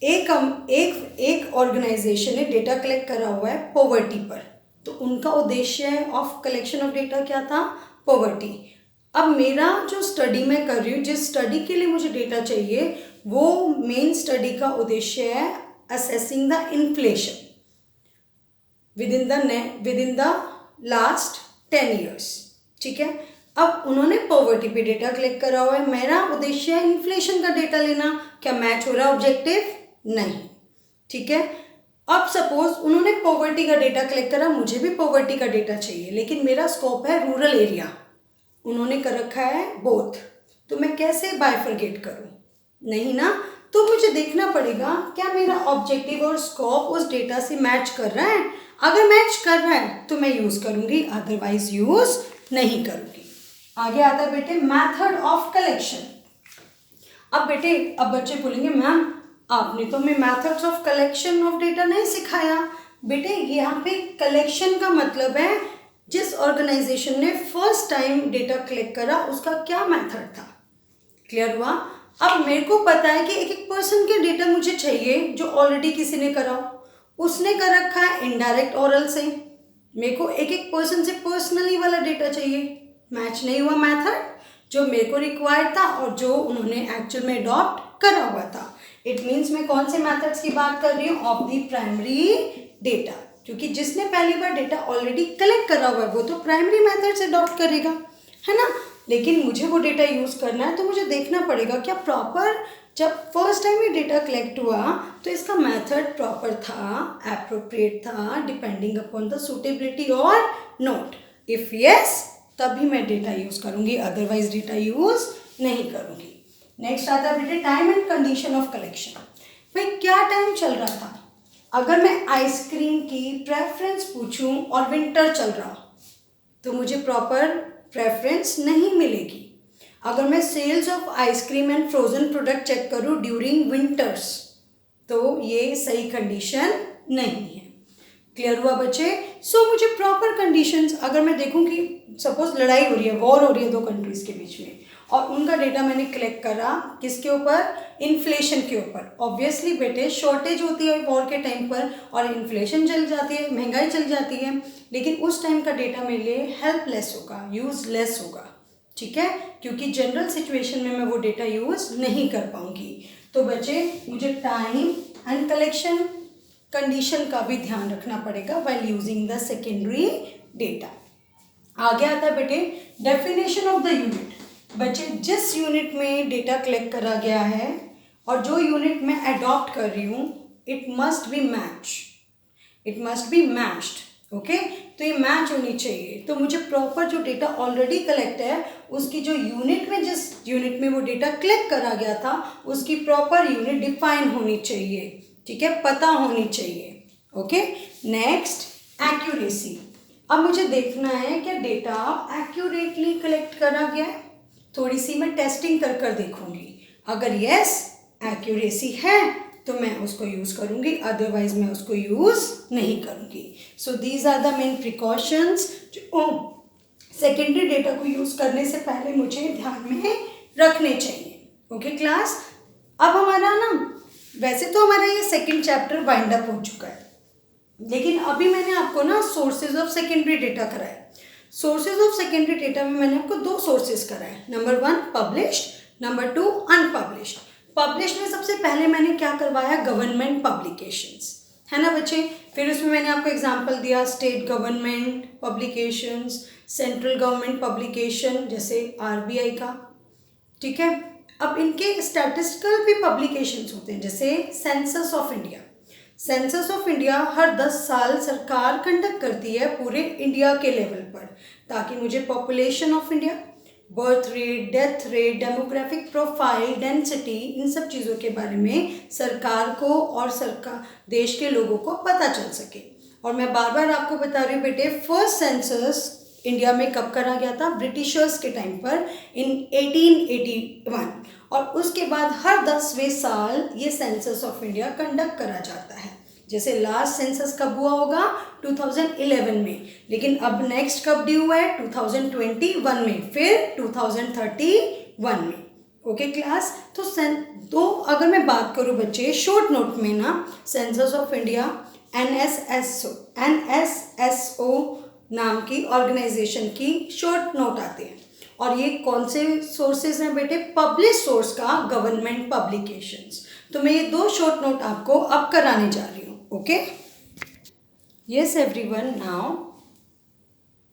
एक ऑर्गेनाइजेशन ने डेटा कलेक्ट करा हुआ है पॉवर्टी पर, तो उनका उद्देश्य ऑफ कलेक्शन ऑफ डेटा क्या था? पॉवर्टी। अब मेरा जो स्टडी मैं कर रही हूँ, जिस स्टडी के लिए मुझे डेटा चाहिए, वो मेन स्टडी का उद्देश्य है assessing the inflation with in the last 10 years। ठीक है, अब उन्होंने पॉवर्टी पे डेटा कलेक्ट करा हुआ है, मेरा उद्देश्य है इन्फ्लेशन का डेटा लेना। क्या मैच हो रहा ऑब्जेक्टिव? नहीं। ठीक है, अब सपोज उन्होंने पॉवर्टी का डेटा कलेक्ट करा, मुझे भी पॉवर्टी का डेटा चाहिए, लेकिन मेरा स्कोप है रूरल एरिया, उन्होंने कर रखा है बोथ, तो मैं कैसे बाइफरगेट करूं? नहीं ना, तो मुझे देखना पड़ेगा क्या मेरा ऑब्जेक्टिव और स्कोप उस डेटा से मैच कर रहा है। अगर मैच कर रहा है तो मैं यूज़ करूंगी, अदरवाइज यूज़ नहीं करूंगी। आगे आता है बेटे मेथड ऑफ कलेक्शन। अब बच्चे बोलेंगे मैम आपने तो हमें methods of collection of data नहीं सिखाया। बेटे यहाँ पे कलेक्शन का मतलब है जिस ऑर्गेनाइजेशन ने फर्स्ट टाइम डेटा कलेक्ट करा उसका क्या मेथड था। क्लियर हुआ? अब मेरे को पता है कि एक एक पर्सन के डेटा मुझे चाहिए जो ऑलरेडी किसी ने करा, उसने कर रखा है इनडायरेक्ट ओरल से, मेरे को एक एक पर्सन से पर्सनली वाला डेटा चाहिए। मैच नहीं हुआ मेथड जो मेरे को रिक्वायर्ड था और जो उन्होंने एक्चुअल में अडॉप्ट करा हुआ था। इट मीन्स मैं कौन से मेथड्स की बात कर रही हूँ? ऑफ द प्राइमरी डेटा, क्योंकि जिसने पहली बार डेटा ऑलरेडी कलेक्ट करा हुआ है वो तो प्राइमरी मेथड से अडॉप्ट करेगा, है ना। लेकिन मुझे वो डेटा यूज़ करना है तो मुझे देखना पड़ेगा क्या प्रॉपर, जब फर्स्ट टाइम ये डेटा कलेक्ट हुआ तो इसका मेथड प्रॉपर था, एप्रोप्रिएट था, डिपेंडिंग अपॉन द सूटेबिलिटी और नॉट। इफ़ यस तभी मैं डेटा यूज़ करूँगी, अदरवाइज डेटा यूज़ नहीं करूँगी। नेक्स्ट आता है बेटे time and condition of collection. भाई क्या टाइम चल रहा था? अगर मैं आइसक्रीम की प्रेफरेंस पूछूं और विंटर चल रहा तो मुझे प्रॉपर प्रेफरेंस नहीं मिलेगी। अगर मैं sales of ice cream and frozen product check करूं ड्यूरिंग विंटर्स तो ये सही कंडीशन नहीं है। क्लियर हुआ बच्चे? सो मुझे प्रॉपर कंडीशंस, अगर मैं देखूं कि सपोज लड़ाई हो रही है, वॉर हो रही है दो कंट्रीज़ के बीच में, और उनका डेटा मैंने कलेक्ट करा किसके ऊपर? इन्फ्लेशन के ऊपर। ऑब्वियसली बेटे शॉर्टेज होती है वॉर के टाइम पर और इन्फ्लेशन चल जाती है, महंगाई चल जाती है, लेकिन उस टाइम का डेटा मेरे लिए हेल्पलेस होगा, यूजलेस होगा। ठीक है, क्योंकि जनरल सिचुएशन में मैं वो डेटा यूज़ नहीं कर पाऊंगी। तो बच्चे मुझे टाइम एंड कलेक्शन कंडीशन का भी ध्यान रखना पड़ेगा while using the secondary data. आगे आता है बेटे डेफिनेशन ऑफ द यूनिट। बच्चे जिस यूनिट में डेटा कलेक्ट करा गया है और जो यूनिट मैं अडॉप्ट कर रही हूँ it must be matched. Okay, तो ये मैच होनी चाहिए। तो मुझे प्रॉपर जो डेटा ऑलरेडी कलेक्ट है उसकी जो यूनिट में, जिस यूनिट में वो डेटा कलेक्ट करा गया था उसकी प्रॉपर यूनिट डिफाइन होनी चाहिए। ठीक है, पता होनी चाहिए। Okay, next accuracy. अब मुझे देखना है क्या डेटा एक्यूरेटली कलेक्ट करा गया है। थोड़ी सी मैं टेस्टिंग कर कर देखूंगी, अगर यस एक्यूरेसी है तो मैं उसको यूज़ करूंगी, अदरवाइज मैं उसको यूज़ नहीं करूंगी। So these are the main precautions जो सेकेंडरी डेटा को यूज़ करने से पहले मुझे ध्यान में रखने चाहिए। ओके क्लास, अब हमारा ना वैसे तो हमारा ये सेकेंड चैप्टर वाइंड अप हो चुका है, लेकिन अभी मैंने आपको ना सोर्सेज ऑफ सेकेंडरी डेटा कराया। सोर्सेज ऑफ सेकेंडरी डेटा में मैंने आपको दो सोर्सेज कराए, number 1 published, number 2 unpublished. Publish में सबसे पहले मैंने क्या करवाया? गवर्नमेंट पब्लिकेशंस, है ना बच्चे। फिर उसमें मैंने आपको एग्जांपल दिया state government publications, central government publication जैसे आरबीआई का। ठीक है, अब इनके स्टैटिस्टिकल भी पब्लिकेशंस होते हैं जैसे census of India. Census of India हर 10 साल सरकार कंडक्ट करती है पूरे इंडिया के लेवल पर, ताकि मुझे population of India, birth rate, death rate, demographic profile, density, इन सब चीज़ों के बारे में सरकार को और देश के लोगों को पता चल सके। और मैं बार बार आपको बता रही हूँ बेटे, फर्स्ट सेंसस इंडिया में कब करा गया था? ब्रिटिशर्स के टाइम पर इन 1881। और उसके बाद हर 10वें साल ये सेंसस ऑफ इंडिया कंडक्ट करा जाता है। जैसे लास्ट सेंसस कब हुआ होगा? 2011 में, लेकिन अब नेक्स्ट कब ड्यू है? 2021 में, फिर 2031 में। ओके क्लास, तो अगर मैं बात करूँ बच्चे शॉर्ट नोट में ना, सेंसस ऑफ इंडिया NSSO नाम की ऑर्गेनाइजेशन की शॉर्ट नोट आते हैं। और ये कौन से सोर्सेज हैं बेटे? पब्लिश सोर्स का गवर्नमेंट पब्लिकेशंस। तो मैं ये 2 शॉर्ट नोट आपको अब कराने जा रही हूँ। ओके, यस एवरीवन, नाउ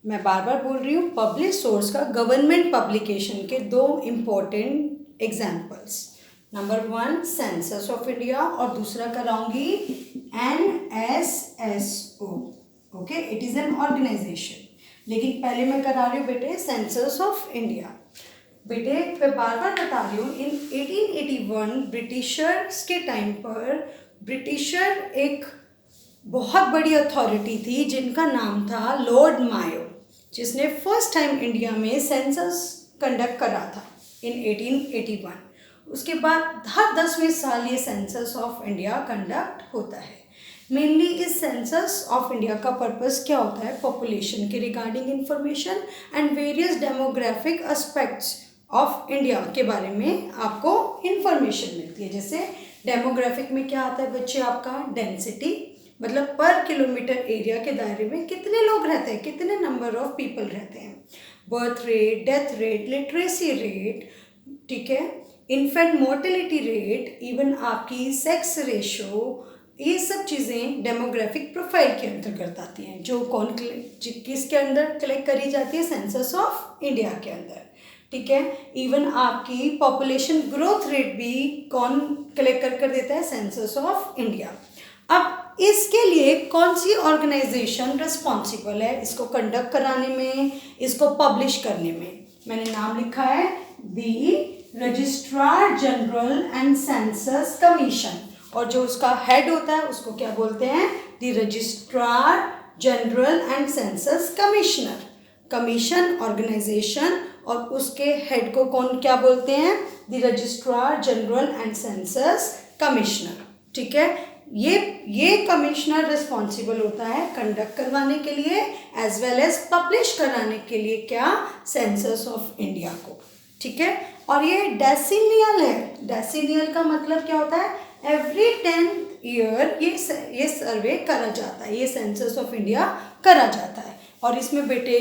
मैं बार बार बोल रही हूँ, पब्लिश सोर्स का गवर्नमेंट पब्लिकेशन के 2 important examples. Number 1 census of India और दूसरा कराऊंगी NSSO। Okay, it is an organisation. लेकिन पहले मैं करा रही हूँ बेटे सेंसस ऑफ इंडिया। बेटे मैं बार बार बता रही हूँ, इन 1881 ब्रिटिशर्स के टाइम पर ब्रिटिशर एक बहुत बड़ी अथॉरिटी थी जिनका नाम था लॉर्ड मायो, जिसने फर्स्ट टाइम इंडिया में सेंसस कंडक्ट करा था इन 1881। उसके बाद हर 10वें साल ये सेंसस ऑफ इंडिया कंडक्ट होता है। मेनली इस सेंसस ऑफ इंडिया का पर्पस क्या होता है? पॉपुलेशन के regarding information and various demographic aspects of India के बारे में आपको इंफॉर्मेशन मिलती है। जैसे डेमोग्राफिक में क्या आता है बच्चे? आपका डेंसिटी, मतलब पर किलोमीटर एरिया के दायरे में कितने लोग रहते हैं, कितने नंबर ऑफ पीपल रहते हैं। Birth rate, death rate, literacy rate, ठीक है, इन्फेंट मोर्टेलिटी रेट, इवन आपकी सेक्स रेशो, ये सब चीज़ें डेमोग्राफिक प्रोफाइल के अंतर्गत आती हैं, जो किसके अंदर कलेक्ट करी जाती है? सेंसस ऑफ इंडिया के अंदर, ठीक है। इवन आपकी पॉपुलेशन ग्रोथ रेट भी कौन कलेक्ट कर देता है? Census of India. अब इसके लिए कौन सी ऑर्गेनाइजेशन रिस्पॉन्सिबल है इसको कंडक्ट कराने में, इसको पब्लिश करने में? मैंने नाम लिखा है the registrar general and census commission, और जो उसका हेड होता है उसको क्या बोलते हैं? The registrar general and census commissioner. Commission organisation और उसके हेड को कौन क्या बोलते हैं? The registrar general and census commissioner, ठीक है। ये कमिश्नर रिस्पॉन्सिबल होता है कंडक्ट करवाने के लिए एज वेल एज पब्लिश कराने के लिए क्या? सेंसस ऑफ इंडिया को, ठीक है। और ये डेसिनियल है। डेसिनियल का मतलब क्या होता है? एवरी 10th ईयर ये सर्वे करा जाता है, ये सेंसस ऑफ इंडिया करा जाता है। और इसमें बेटे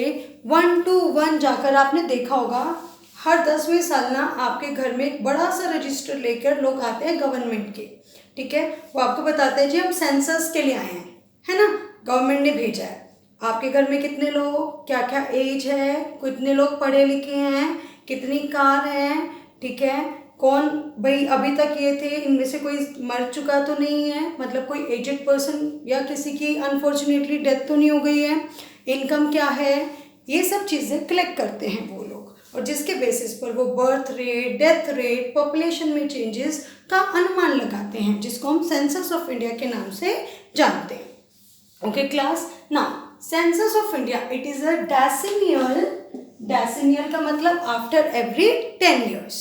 1 to 1 जाकर आपने देखा होगा, हर 10वें साल ना आपके घर में एक बड़ा सा रजिस्टर लेकर लोग आते हैं गवर्नमेंट के, ठीक है। वो आपको बताते हैं जी हम सेंसस के लिए आए हैं, है ना, गवर्नमेंट ने भेजा है। आपके घर में कितने लोग, क्या क्या एज है, कितने लोग पढ़े लिखे हैं, कितनी कार है, ठीक है, कौन भाई अभी तक ये थे, इनमें से कोई मर चुका तो नहीं है, मतलब कोई एजेड पर्सन या किसी की अनफॉर्चुनेटली डेथ तो नहीं हो गई है, इनकम क्या है, ये सब चीज़ें कलेक्ट करते हैं वो लोग, और जिसके बेसिस पर वो birth rate, death rate, population में चेंजेस का अनुमान लगाते हैं, जिसको हम सेंसस ऑफ इंडिया के नाम से जानते हैं। Okay class, now census of India it is a decennial. Decennial का मतलब आफ्टर एवरी 10 ईयर्स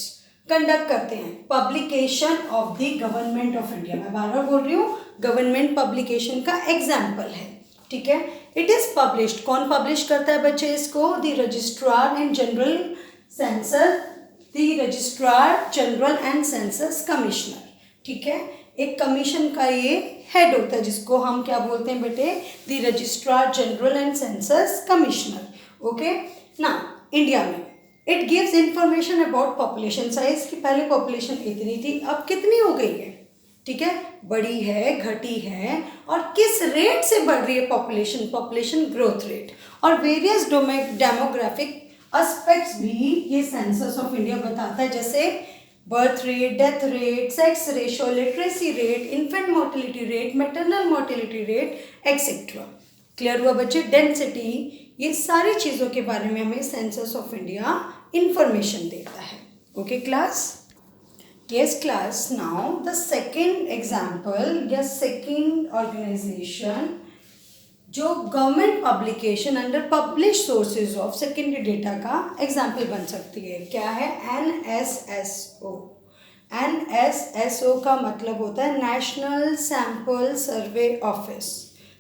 कंडक्ट करते हैं। Publication of the government of India, मैं बार बार बोल रही हूँ, गवर्नमेंट पब्लिकेशन का एग्जाम्पल है, ठीक है। इट इज़ पब्लिश्ड, कौन पब्लिश करता है बच्चे इसको? The registrar and general census, the registrar general and census commissioner, ठीक है। एक कमीशन का ये हेड होता है जिसको हम क्या बोलते हैं बेटे? The registrar general and census commissioner. Okay, ना इंडिया में it gives information about population size, कि पहले पॉपुलेशन इतनी थी अब कितनी हो गई है, ठीक है, बड़ी है, घटी है, और किस रेट से बढ़ रही है पॉपुलेशन ग्रोथ रेट, और वेरियस डेमोग्राफिक एस्पेक्ट्स भी ये सेंसस ऑफ इंडिया बताता है। जैसे birth rate, death rate, sex ratio, literacy rate, infant mortality rate, maternal mortality rate etcetera. Clear हुआ बच्चे? डेंसिटी, ये सारी चीज़ों के बारे में हमें सेंसस ऑफ इंडिया इंफॉर्मेशन देता है। Okay class? Yes class, now the second example या second organization जो government publication under publish sources of secondary data का एग्जाम्पल बन सकती है। क्या है? NSSO। NSSO का मतलब होता है नेशनल सैम्पल सर्वे ऑफिस।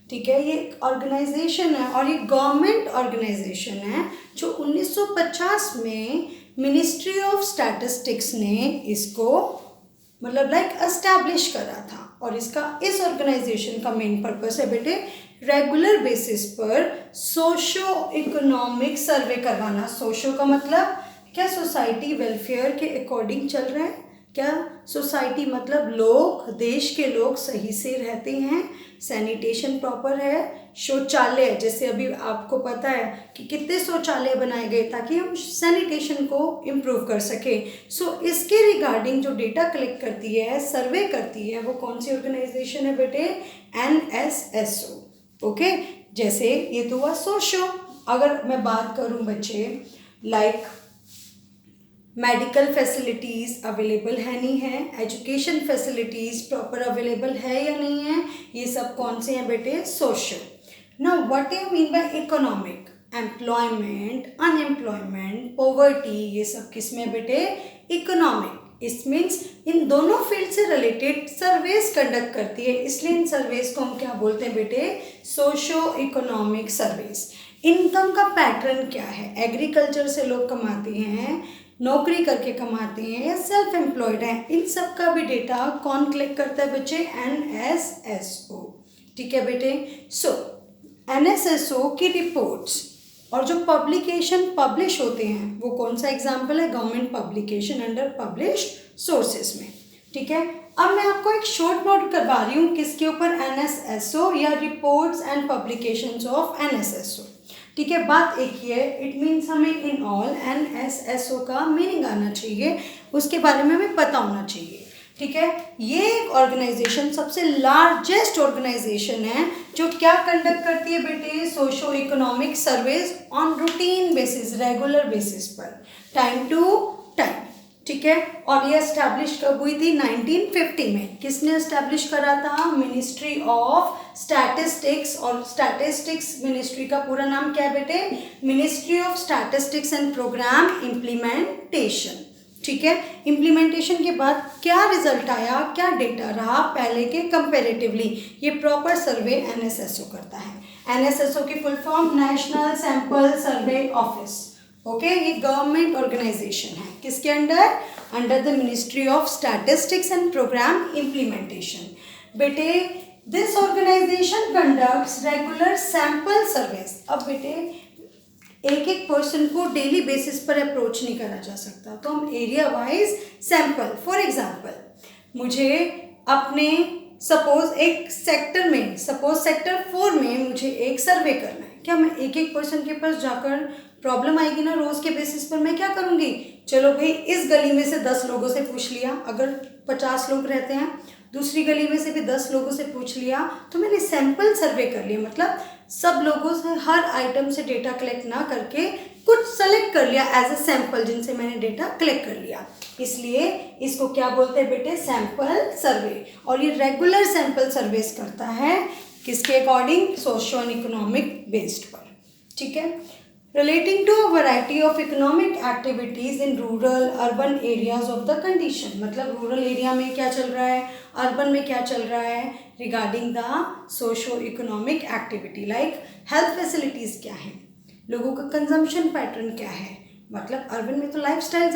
ठीक है, ये एक ऑर्गेनाइजेशन है और ये गवर्नमेंट ऑर्गेनाइजेशन है जो 1950 में मिनिस्ट्री ऑफ स्टैटिस्टिक्स ने इसको मतलब एस्टैब्लिश करा था। और इसका इस ऑर्गेनाइजेशन का मेन पर्पस है बेटे रेगुलर बेसिस पर सोशो इकोनॉमिक सर्वे करवाना। सोशो का मतलब क्या? सोसाइटी वेलफेयर के अकॉर्डिंग चल रहा है क्या? सोसाइटी मतलब लोग, देश के लोग सही से रहते हैं, सैनिटेशन प्रॉपर है, शौचालय, जैसे अभी आपको पता है कि कितने शौचालय बनाए गए ताकि हम सैनिटेशन को इम्प्रूव कर सके। सो इसके रिगार्डिंग जो डेटा कलेक्ट करती है, सर्वे करती है, वो कौन सी ऑर्गेनाइजेशन है बेटे? NSSO। ओके, जैसे ये तो हुआ सोशो। अगर मैं बात करूं बच्चे मेडिकल फैसिलिटीज़ अवेलेबल है नहीं है, एजुकेशन फैसिलिटीज़ प्रॉपर अवेलेबल है या नहीं है, ये सब कौन से हैं बेटे? Social. Now what you mean by economic? Employment, unemployment, poverty, ये सब किस में बेटे? इकोनॉमिक। इस मीन्स इन दोनों फील्ड से रिलेटेड सर्वेस कंडक्ट करती है, इसलिए इन सर्वेस को हम क्या बोलते हैं बेटे? Socio economic surveys. इनकम का पैटर्न क्या है? एग्रीकल्चर से लोग कमाते हैं, नौकरी करके कमाते हैं या सेल्फ एम्प्लॉयड हैं, इन सब का भी डेटा कौन कलेक्ट करता है बच्चे? NSSO। ठीक है बेटे? सो NSSO की रिपोर्ट्स और जो पब्लिकेशन पब्लिश होते हैं वो कौन सा एग्जाम्पल है? Government publication under publish sources में। ठीक है, अब मैं आपको एक शॉर्ट नोट करवा रही हूँ किसके ऊपर? NSSO या reports and publications of NSSO। ठीक है, बात एक ही है, इट मीन्स हमें इन ऑल NSSO का मीनिंग आना चाहिए, उसके बारे में हमें पता होना चाहिए। ठीक है, ये एक ऑर्गेनाइजेशन सबसे लार्जेस्ट ऑर्गेनाइजेशन है जो क्या कंडक्ट करती है बेटे? Socio economic surveys on routine basis, regular basis पर, टाइम टू टाइम। ठीक है, और ये एस्टैब्लिश कब हुई थी? 1950 में। किसने एस्टैब्लिश करा था? Ministry of statistics. और स्टैटिस्टिक्स मिनिस्ट्री का पूरा नाम क्या है बेटे? Ministry of statistics and programme implementation. ठीक है, इम्प्लीमेंटेशन के बाद क्या रिजल्ट आया, क्या डेटा रहा पहले के कंपेरेटिवली, ये प्रॉपर सर्वे NSSO करता है। NSSO की full form national sample survey office. Okay, ये गवर्नमेंट ऑर्गेनाइजेशन है, किसके under? Under the ministry of statistics and programme implementation. बेटे this organization conducts regular sample surveys. अब बेटे एक एक पर्सन को डेली बेसिस पर अप्रोच नहीं करा जा सकता, तो हम area wise sample, for example मुझे अपने सपोज एक सेक्टर में, सपोज सेक्टर 4 में मुझे एक सर्वे करना है, क्या मैं एक एक पर्सन के पास जाकर, प्रॉब्लम आएगी ना रोज़ के बेसिस पर, मैं क्या करूँगी? चलो भाई इस गली में से 10 लोगों से पूछ लिया, अगर 50 लोग रहते हैं, दूसरी गली में से भी 10 लोगों से पूछ लिया, तो मैंने सैंपल सर्वे कर लिया। मतलब सब लोगों से हर आइटम से डेटा कलेक्ट ना करके कुछ सेलेक्ट कर लिया एज ए सैंपल, जिनसे मैंने डेटा कलेक्ट कर लिया, इसलिए इसको क्या बोलते हैं बेटे? Sample survey. और ये रेगुलर सैंपल सर्वेस करता है किसके according? Socio and economic based पर। ठीक है, relating to a variety of economic activities in rural urban areas of the condition, मतलब रूरल एरिया में क्या चल रहा है, अर्बन में क्या चल रहा है, regarding the socio economic activity like health facilities क्या है, लोगों का कंजम्पशन पैटर्न क्या है, मतलब अर्बन में तो लाइफस्टाइल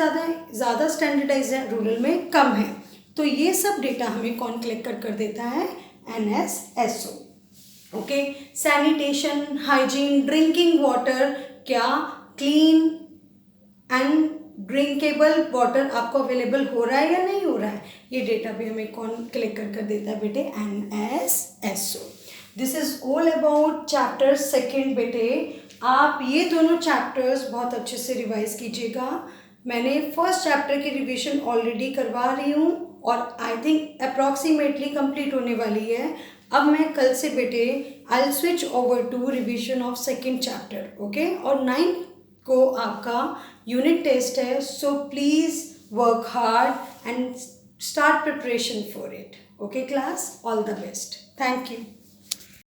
ज़्यादा स्टैंडर्डाइज है, रूरल में कम है, तो ये सब डेटा हमें कौन कलेक्ट कर देता है? NSSO। Okay, sanitation, hygiene, drinking water, क्या क्लीन एंड ड्रिंकेबल वाटर आपको अवेलेबल हो रहा है या नहीं हो रहा है, ये डेटा भी हमें कौन कलेक्ट कर देता है बेटे? NSSO। This is all about chapter 2 बेटे। आप ये दोनों चैप्टर्स बहुत अच्छे से रिवाइज कीजिएगा। मैंने फर्स्ट चैप्टर की रिवीजन ऑलरेडी करवा रही हूँ और आई थिंक अप्रॉक्सीमेटली कंप्लीट होने वाली है। अब मैं कल से बेटे I will switch over to revision of second chapter, okay. और 9th को आपका यूनिट टेस्ट है, so please work hard and start preparation for it. Okay class, all the best. Thank you.